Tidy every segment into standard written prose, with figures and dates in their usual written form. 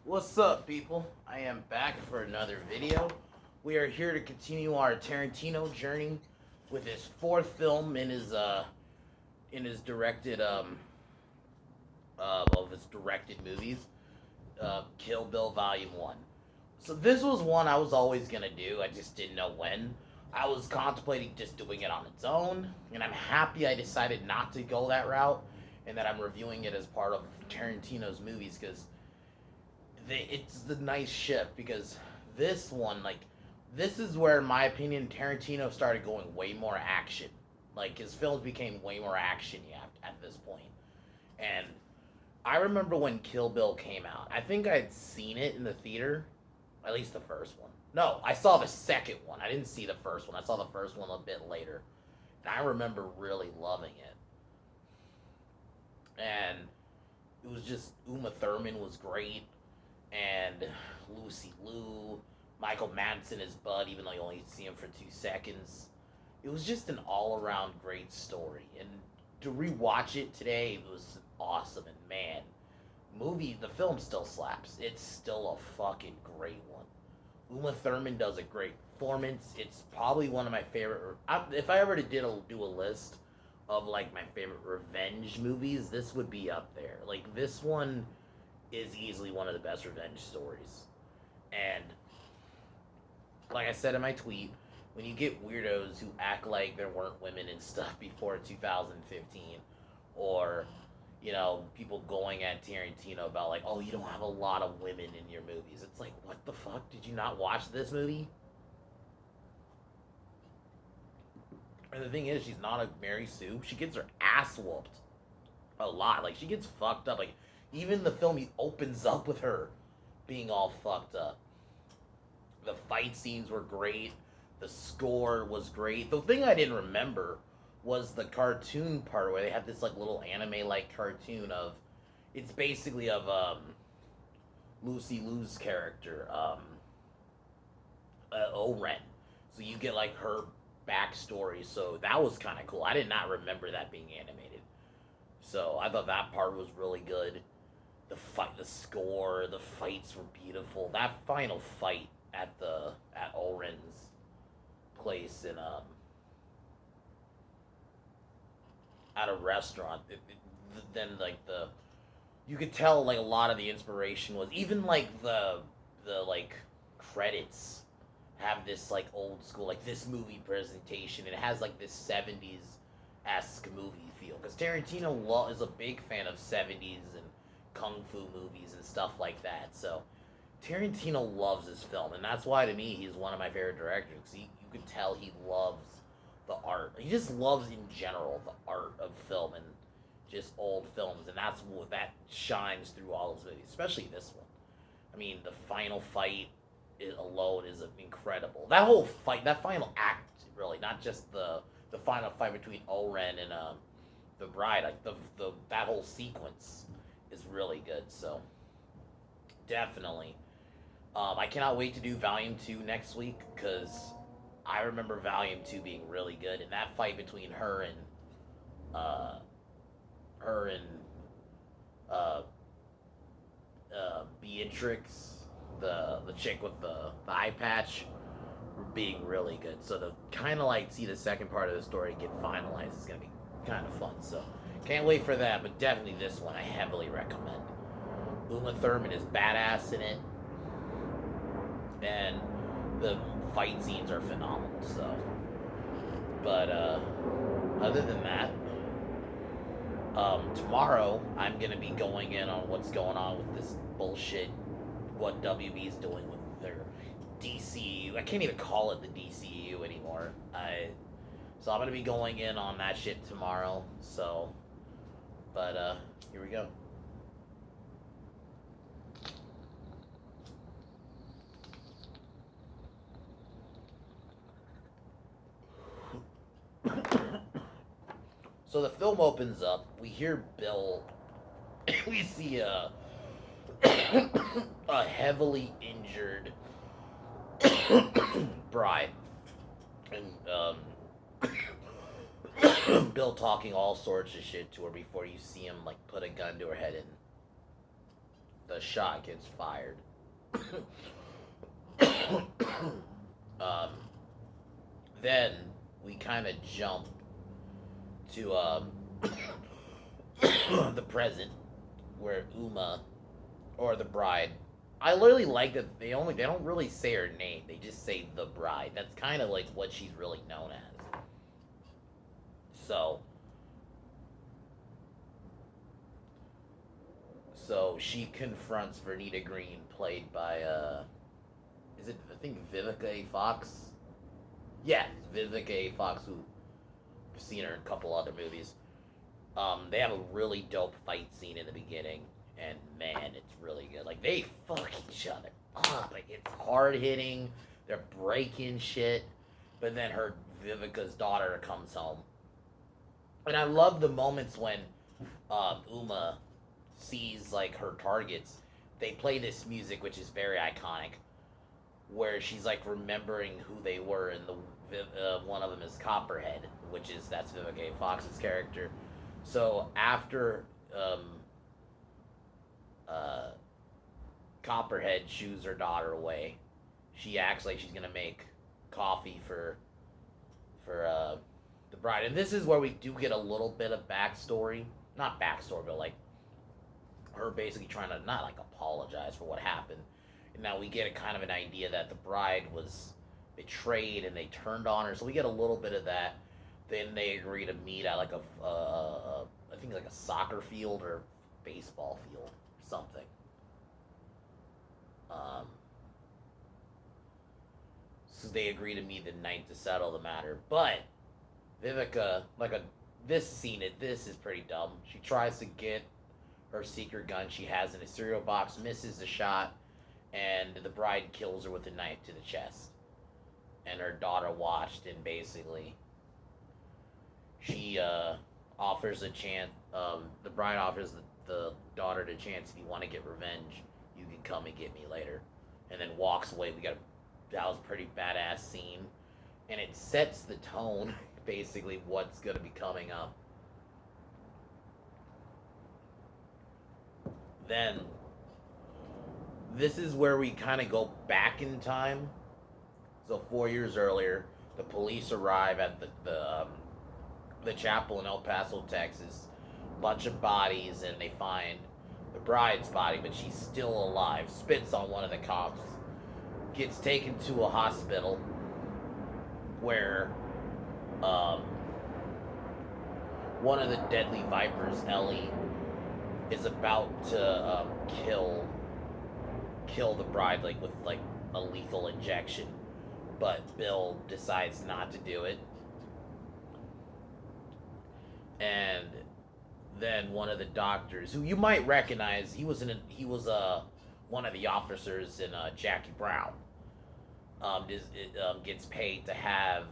What's up, people? I am back for another video. We are here to continue our Tarantino journey with his fourth film in his directed of his directed movies, Kill Bill Volume One. So this was one I was always gonna do. I just didn't know when. I was contemplating just doing it on its own, and I'm happy I decided not to go that route, and that I'm reviewing it as part of Tarantino's movies because it's the nice shift because this one, like, this is where, in my opinion, Tarantino started going way more action. Like, his films became way more action at this point. And I remember when Kill Bill came out. I think I'd seen it in the theater, at least the first one. No, I saw the second one. I didn't see the first one. I saw the first one a bit later. And I remember really loving it. And it was just, Uma Thurman was great, and Lucy Liu, Michael Madsen is Bud, even though you only see him for 2 seconds. It was just an all-around great story, and to rewatch it today, it was awesome. And man, the film still slaps. It's still a fucking great one. Uma Thurman does a great performance. It's probably one of my favorite. If I ever do a list of like my favorite revenge movies, this would be up there. Like, this one is easily one of the best revenge stories. And like I said in my tweet, when you get weirdos who act like there weren't women and stuff before 2015, or people going at Tarantino about like, oh, you don't have a lot of women in your movies. It's like, what the fuck? Did you not watch this movie? And the thing is, she's not a Mary Sue. She gets her ass whooped a lot. Like, she gets fucked up. Like, even the film, he opens up with her being all fucked up. The fight scenes were great. The score was great. The thing I didn't remember was the cartoon part where they had this like little anime-like cartoon of, it's basically of Lucy Liu's character, O-Ren. So you get like her backstory. So that was kind of cool. I did not remember that being animated. So I thought that part was really good. The score, the fights were beautiful. That final fight at O-Ren's place in at a restaurant, then like you could tell like a lot of the inspiration was even like the like credits have this like old school, like this movie presentation. It has like this 70s esque movie feel because Tarantino is a big fan of 70s and kung fu movies and stuff like that. So Tarantino loves his film, and that's why to me he's one of my favorite directors. You can tell he loves the art. He just loves in general the art of film and just old films, and that's what that shines through all his movies, especially this one. I mean, the final fight alone is incredible. That whole fight, that final act, really, not just the final fight between O-Ren and the bride, like the that whole sequence is really good. So definitely, I cannot wait to do Volume 2 next week because I remember Volume 2 being really good, and that fight between uh, her and Beatrix, the chick with the eye patch, being really good. So to kind of like see the second part of the story get finalized is gonna be kind of fun. So can't wait for that. But definitely this one I heavily recommend. Uma Thurman is badass in it, and the fight scenes are phenomenal. So, but other than that, tomorrow I'm gonna be going in on what's going on with this bullshit. What WB is doing with their DCU. I can't even call it the DCU anymore. So I'm gonna be going in on that shit tomorrow. So, but here we go. So the film opens up. We hear Bill. We see a heavily injured bride, and Bill talking all sorts of shit to her before you see him like put a gun to her head and the shot gets fired. um, then we kind of jump to the present, where Uma, or the bride. I literally like that they don't really say her name. They just say the bride. That's kind of like what she's really known as. So she confronts Vernita Green, played by is it, I think, Vivica A. Fox? Yeah, Vivica A. Fox, who I've seen her in a couple other movies. They have a really dope fight scene in the beginning, and man, it's really good. Like, they fuck each other up. Like, it's hard hitting. They're breaking shit. But then her Vivica's daughter comes home, and I love the moments when Uma sees like her targets. They play this music, which is very iconic, where she's like remembering who they were, and one of them is Copperhead, that's Vivica A. Fox's character. So after uh, Copperhead shoos her daughter away, she acts like she's gonna make coffee for the bride, and this is where we do get a little bit of backstory, not backstory, but like her basically trying to not like apologize for what happened. And now we get a kind of an idea that the bride was betrayed and they turned on her, so we get a little bit of that. Then they agree to meet at like I think like a soccer field or baseball field or something. So they agree to meet the night to settle the matter. But Vivica, this is pretty dumb. She tries to get her secret gun she has in a cereal box, misses the shot, and the bride kills her with a knife to the chest. And her daughter watched, and basically she offers a chance. The bride offers the daughter the chance, if you want to get revenge, you can come and get me later. And then walks away. That was a pretty badass scene, and it sets the tone, basically what's gonna be coming up. Then this is where we kind of go back in time. So 4 years earlier, the police arrive at the chapel in El Paso, Texas. Bunch of bodies, and they find the bride's body, but she's still alive. Spits on one of the cops. Gets taken to a hospital where one of the deadly vipers, Ellie, is about to kill the bride, like with like a lethal injection, but Bill decides not to do it. And then one of the doctors, who you might recognize, he was one of the officers in Jackie Brown, gets paid to have,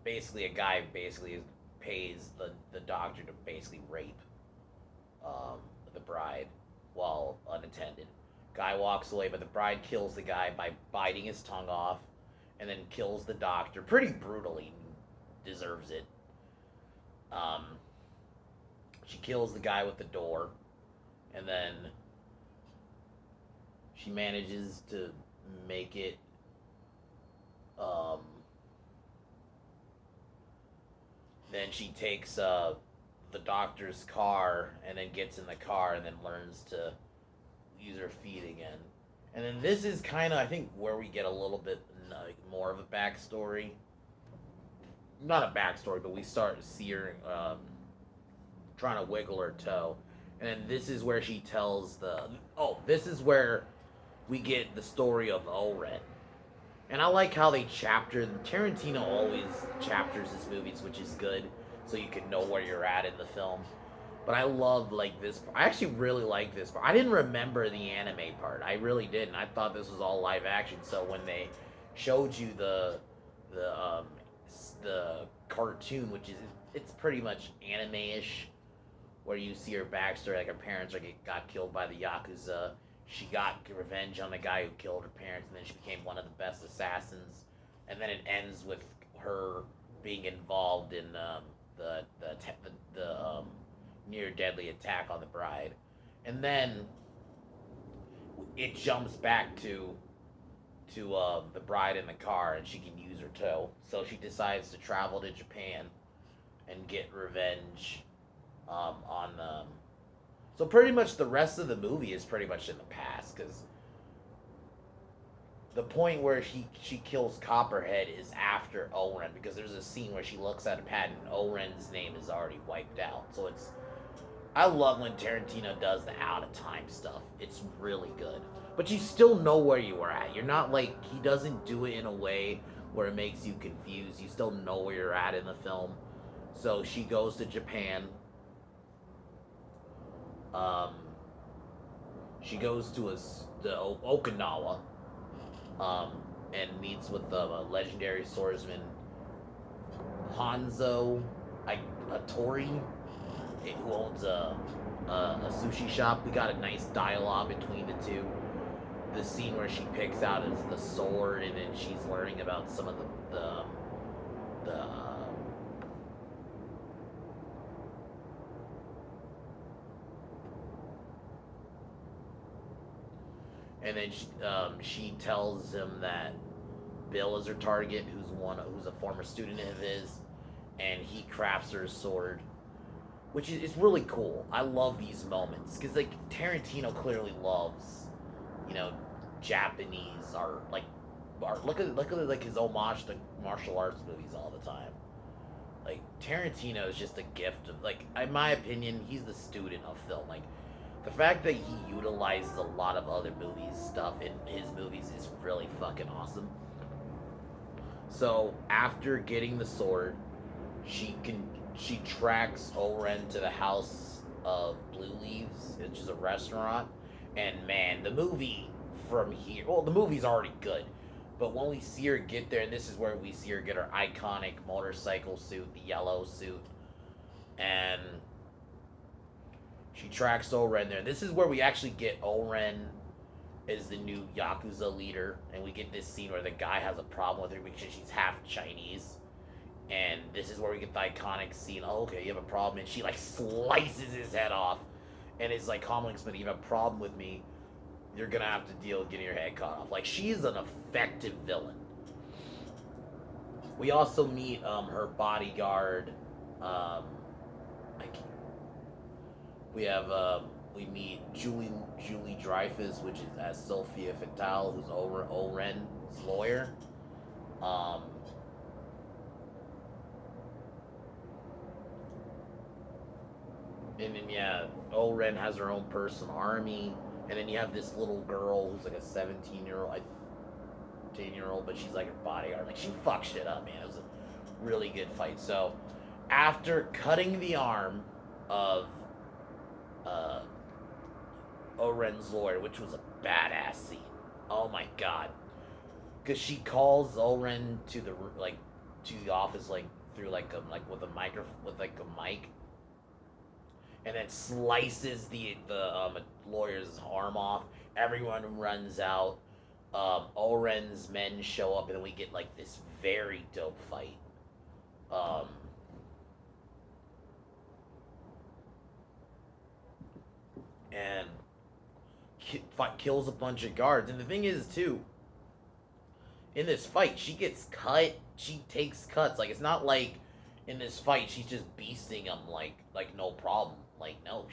basically, a guy basically pays the doctor to basically rape the bride while unattended. Guy walks away, but the bride kills the guy by biting his tongue off, and then kills the doctor pretty brutally. Deserves it. She kills the guy with the door, and then she manages to make it. Then she takes the doctor's car, and then gets in the car, and then learns to use her feet again. And then this is kind of, I think, where we get a little bit more of a backstory. Not a backstory, but we start to see her trying to wiggle her toe. And then this is where she tells this is where we get the story of Oren. And I like how Tarantino always chapters his movies, which is good, so you can know where you're at in the film. But I love, like, this. I actually really like this part. I didn't remember the anime part. I really didn't. I thought this was all live action. So when they showed you the cartoon, which is, it's pretty much anime-ish, where you see her backstory, like her parents got killed by the Yakuza. She got revenge on the guy who killed her parents, and then she became one of the best assassins. And then it ends with her being involved in the near deadly attack on the bride. And then it jumps back to the bride in the car, and she can use her toe. So she decides to travel to Japan and get revenge on them. So pretty much the rest of the movie is pretty much in the past because the point where she kills Copperhead is after Oren because there's a scene where she looks at a pad and Oren's name is already wiped out. So it's I love when Tarantino does the out of time stuff. It's really good. But you still know where you were at. You're not like he doesn't do it in a way where it makes you confused. You still know where you're at in the film. So she goes to Japan. Um, she goes to Okinawa, um, and meets with the legendary swordsman Hanzo Atori, who owns a sushi shop. We got a nice dialogue between the two. The scene where she picks out the sword, and then she's learning about some of the and then she tells him that Bill is her target, who's a former student of his, and he crafts her a sword, which is really cool. I love these moments because like Tarantino clearly loves, you know, Japanese art. Look at like his homage to martial arts movies all the time. Like Tarantino is just a gift of like, in my opinion, he's the student of film. Like the fact that he utilizes a lot of other movies stuff in his movies is really fucking awesome. So after getting the sword, she tracks Oren to the House of Blue Leaves, which is a restaurant. And man, the movie from here, well, the movie's already good, but when we see her get there, and this is where we see her get her iconic motorcycle suit, the yellow suit, and she tracks Oren there. This is where we actually get Oren as the new Yakuza leader, and we get this scene where the guy has a problem with her because she's half Chinese. And this is where we get the iconic scene. Oh, okay, you have a problem, and she like slices his head off, and it's like calmly explaining, "You have a problem with me, you're gonna have to deal with getting your head cut off." Like she's an effective villain. We also meet her bodyguard. Like we meet Julie Dreyfus, which is as Sophia Fatale, who's Oren's lawyer. Um, And then yeah, Oren has her own personal army, and then you have this little girl who's like a 17-year-old, 10-year-old, but she's like a bodyguard. Like she fucks shit up, man. It was a really good fight. So after cutting the arm of uh, Oren's lawyer, which was a badass scene. Oh my god, because she calls Oren to the office through with a mic, and then slices the lawyer's arm off. Everyone runs out. Oren's men show up, and then we get like this very dope fight. Um, and kills a bunch of guards. And the thing is, too, in this fight, she gets cut. She takes cuts. Like it's not like in this fight she's just beasting him like no problem. Like no,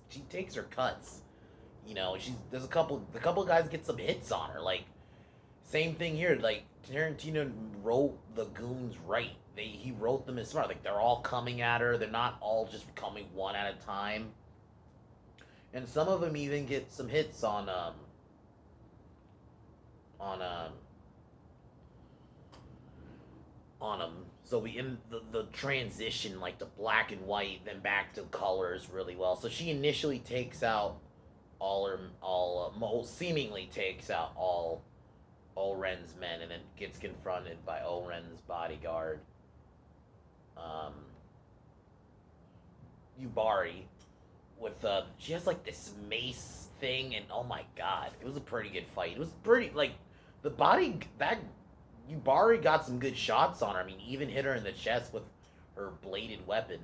she takes her cuts. You know, there's a couple guys get some hits on her. Like same thing here. Like Tarantino wrote the goons right. He wrote them as smart. Like they're all coming at her. They're not all just coming one at a time. And some of them even get some hits on on them. So we in the transition, like the black and white, then back to colors really well. So she initially takes out seemingly takes out all Oren's men, and then gets confronted by Oren's bodyguard, Yubari, with she has like this mace thing, and oh my god, it was a pretty good fight. It was pretty like the body that Yubari got some good shots on her. I mean, even hit her in the chest with her bladed weapon.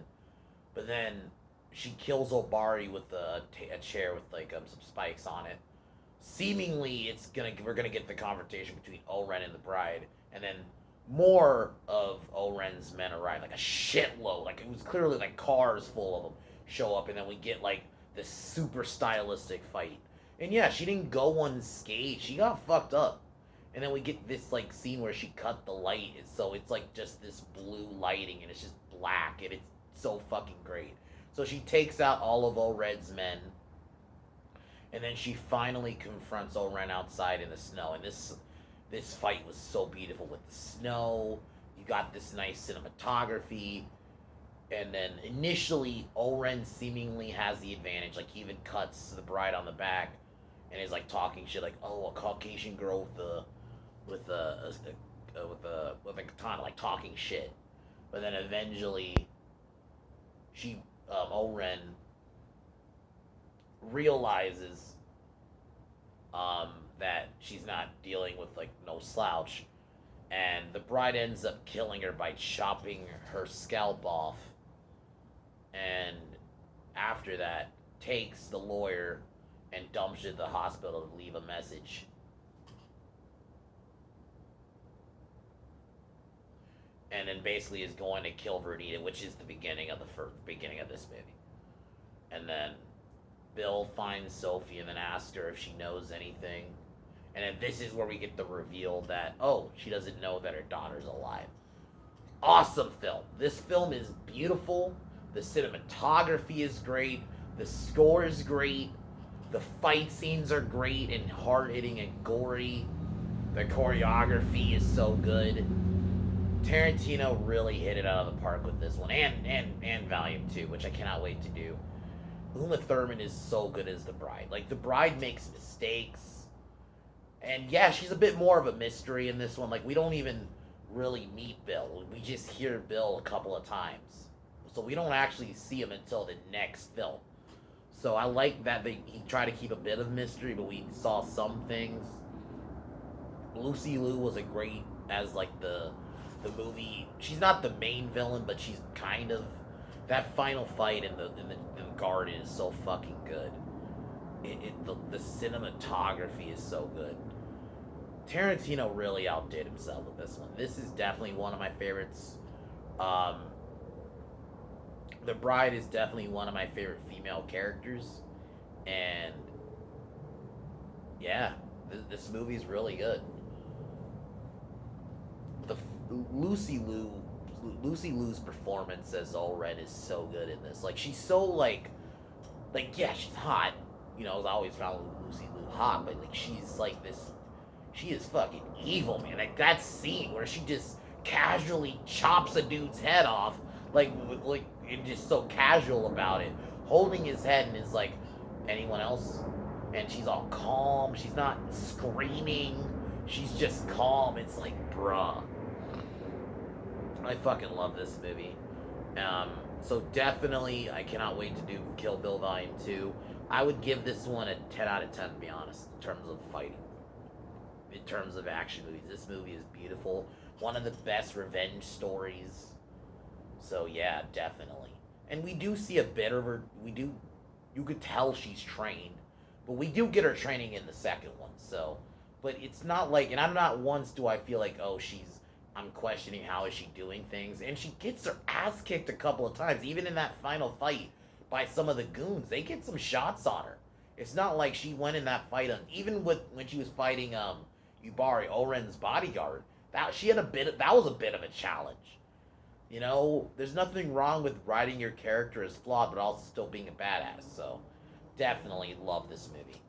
But then she kills Obari with a chair with some spikes on it. seemingly we're gonna get the confrontation between Oren and the bride, and then more of Oren's men arrive, like a shitload, like it was clearly like cars full of them show up, and then we get like this super stylistic fight. And yeah, she didn't go unscathed. She got fucked up. And then we get this like scene where she cut the light, so it's like just this blue lighting, and it's just black, and it's so fucking great. So she takes out all of Oren's men, and then she finally confronts Oren outside in the snow. And this fight was so beautiful with the snow. You got this nice cinematography, and then initially Oren seemingly has the advantage. Like he even cuts the bride on the back, and is like talking shit, like, "Oh, a Caucasian girl with a katana," like talking shit. But then eventually, Oren realizes that she's not dealing with like no slouch, and the bride ends up killing her by chopping her scalp off, and after that takes the lawyer and dumps it at the hospital to leave a message. And then basically is going to kill Vernita, which is the beginning of beginning of this movie. And then Bill finds Sophie and then asks her if she knows anything. And then this is where we get the reveal that, oh, she doesn't know that her daughter's alive. Awesome film. This film is beautiful. The cinematography is great. The score is great. The fight scenes are great and hard-hitting and gory. The choreography is so good. Tarantino really hit it out of the park with this one, and Volume 2, which I cannot wait to do. Uma Thurman is so good as the bride. Like, the bride makes mistakes. And yeah, she's a bit more of a mystery in this one. Like, we don't even really meet Bill. We just hear Bill a couple of times. So we don't actually see him until the next film. So I like that he tried to keep a bit of mystery, but we saw some things. Lucy Liu was a great, as like the movie. She's not the main villain, but she's kind of. That final fight in the garden is so fucking good. The cinematography is so good. Tarantino really outdid himself with this one. This is definitely one of my favorites. The bride is definitely one of my favorite female characters, and yeah, this movie is really good. The Lucy Liu's performance as Oren is so good in this. Like, she's so like yeah, she's hot. You know, I always found Lucy Liu hot, but like she's like this. She is fucking evil, man. Like that scene where she just casually chops a dude's head off, like and just so casual about it, holding his head, and is like, anyone else? And she's all calm. She's not screaming. She's just calm. It's like, bruh. I fucking love this movie. So definitely, I cannot wait to do Kill Bill Volume 2. I would give this one a 10 out of 10, to be honest, in terms of fighting. In terms of action movies. This movie is beautiful. One of the best revenge stories. So yeah, definitely. And we do see a bit of her. You could tell she's trained. But we do get her training in the second one, so. But it's not like, and I'm not once do I feel like, oh, I'm questioning how is she doing things. And she gets her ass kicked a couple of times, even in that final fight by some of the goons. They get some shots on her. It's not like she went in that fight, even when she was fighting Yubari, Oren's bodyguard, that was a bit of a challenge. You know, there's nothing wrong with writing your character as flawed, but also still being a badass. So, definitely love this movie.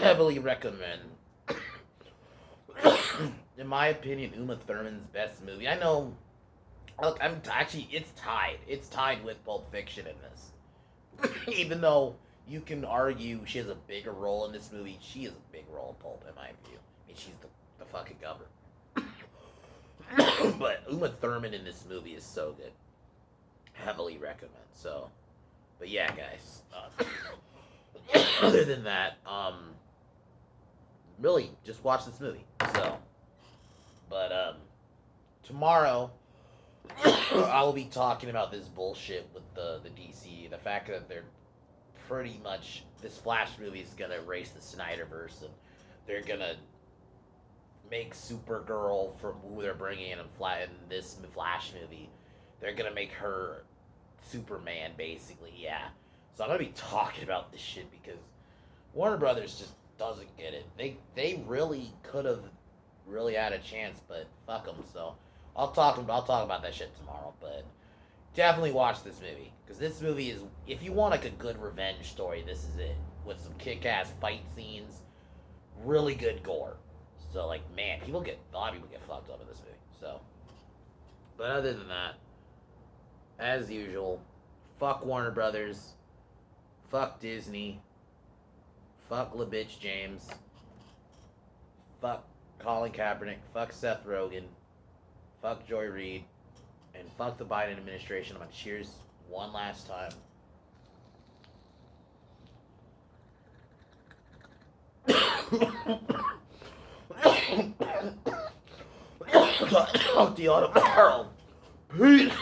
Heavily recommend. In my opinion, Uma Thurman's best movie. I know. Look, it's tied. It's tied with Pulp Fiction in this. Even though you can argue she has a bigger role in this movie, she has a big role in Pulp, in my view. I mean, she's the fucking governor. But Uma Thurman in this movie is so good. Heavily recommend. So, but yeah, guys. Other than that, really, just watch this movie. So, but tomorrow I will be talking about this bullshit with the DC. The fact that they're pretty much this Flash movie is gonna erase the Snyderverse, and they're gonna make Supergirl from who they're bringing in this Flash movie. They're gonna make her Superman, basically. Yeah. So I'm gonna be talking about this shit because Warner Brothers just doesn't get it. They really could have really had a chance, but fuck them. So I'll talk about that shit tomorrow. But definitely watch this movie because this movie is, if you want like a good revenge story, this is it, with some kick-ass fight scenes, really good gore. So like, man, a lot of people get fucked up in this movie. So, but other than that, as usual, fuck Warner Brothers, fuck Disney, fuck LaBitch James, fuck Colin Kaepernick, fuck Seth Rogen, fuck Joy Reid, and fuck the Biden administration. I'm gonna cheers one last time. Fuck the auto barrel. Peace.